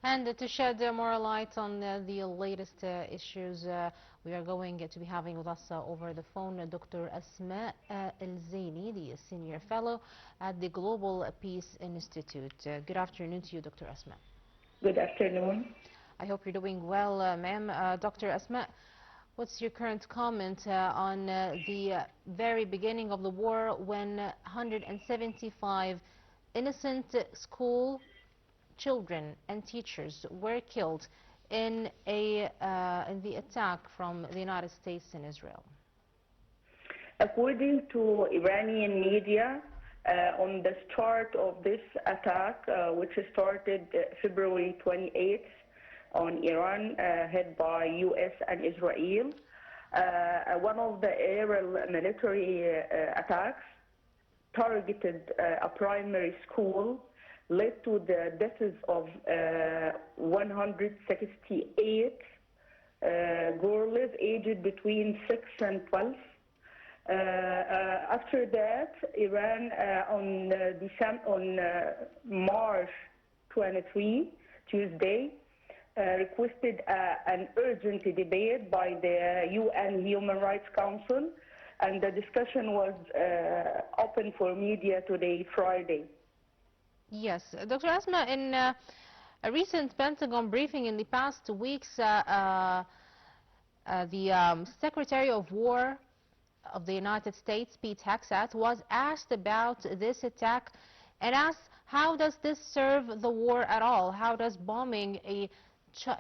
And to shed more light on the latest issues, we are going to be having with us over the phone Dr. Asma El-Zaini, the Senior Fellow at the Global Peace Institute. Good afternoon to you, Dr. Asma. Good afternoon. I hope you're doing well, ma'am. Dr. Asma, what's your current comment on the very beginning of the war when 175 innocent school children and teachers were killed in the attack from the United States in Israel? According to Iranian media, on the start of this attack, which started February 28th on Iran, head by U.S. and Israel, one of the aerial military attacks targeted a primary school, led to the deaths of 168 girls aged between 6 and 12. After that, Iran on March 23, Tuesday, requested an urgent debate by the UN Human Rights Council, and the discussion was open for media today, Friday. Yes, Dr. Asma, in a recent Pentagon briefing in the past weeks, the Secretary of War of the United States, Pete Hegseth, was asked about this attack and asked, how does this serve the war at all? How does bombing a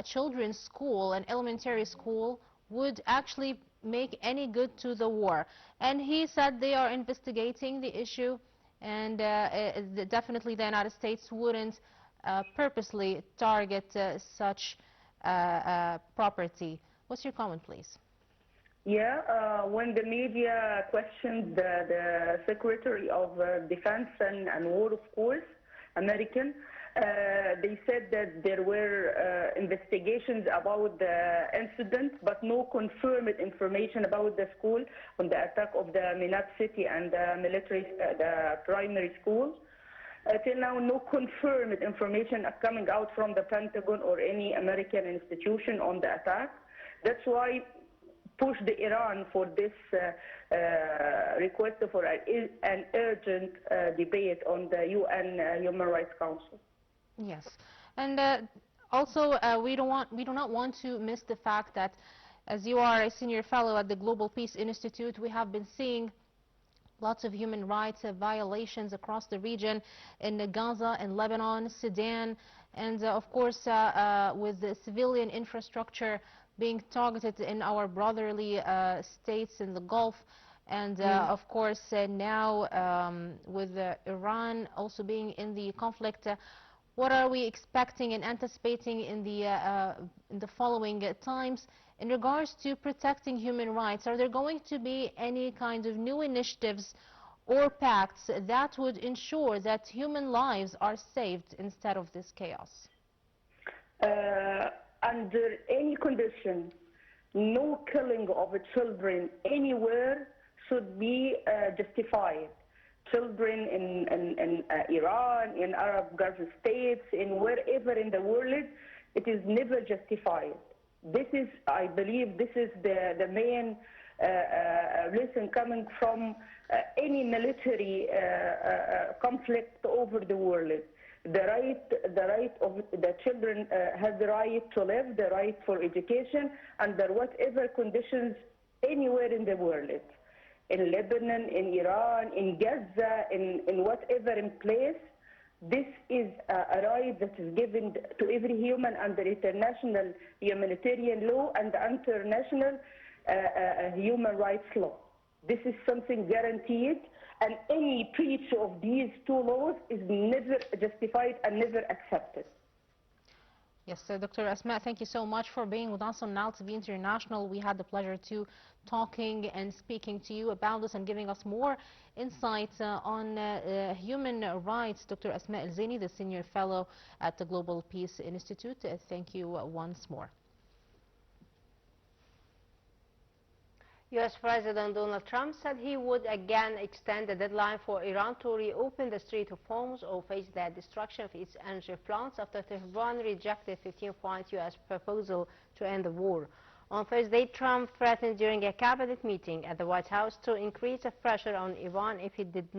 children's school, an elementary school, would actually make any good to the war? And he said they are investigating the issue, and definitely the United States wouldn't purposely target such property. What's your comment, please? Yeah, when the media questioned the Secretary of Defense and War, of course, American, they said that there were investigations about the incident, but no confirmed information about the school on the attack of the Minat city and the primary school. Till now, no confirmed information coming out from the Pentagon or any American institution on the attack. That's why pushed Iran for this request for an urgent debate on the UN Human Rights Council. Yes, and also we do not want to miss the fact that, as you are a senior fellow at the Global Peace Institute, we have been seeing lots of human rights violations across the region in Gaza, in Lebanon, Sudan, and of course with the civilian infrastructure being targeted in our brotherly states in the Gulf, and of course now with Iran also being in the conflict. What are we expecting and anticipating in the following times in regards to protecting human rights? Are there going to be any kind of new initiatives or pacts that would ensure that human lives are saved instead of this chaos? Under any condition, no killing of children anywhere should be justified. Children in Iran, in Arab Gulf states, in wherever in the world, it is never justified. This is, I believe, this is the main lesson coming from any military conflict over the world. The right of the children have the right to live, the right for education, under whatever conditions anywhere in the world. In Lebanon, in Iran, in Gaza, in whatever in place, this is a right that is given to every human under international humanitarian law and international human rights law. This is something guaranteed, and any breach of these two laws is never justified and never accepted. Yes, Dr. Asma, thank you so much for being with us on Now TV International. We had the pleasure to talking and speaking to you about this and giving us more insights on human rights. Dr. Asma El-Zaini, the Senior Fellow at the Global Peace Institute. Thank you once more. U.S. President Donald Trump said he would again extend the deadline for Iran to reopen the Strait of Hormuz or face the destruction of its energy plants after Tehran rejected 15-point U.S. proposal to end the war. On Thursday, Trump threatened during a cabinet meeting at the White House to increase the pressure on Iran if it did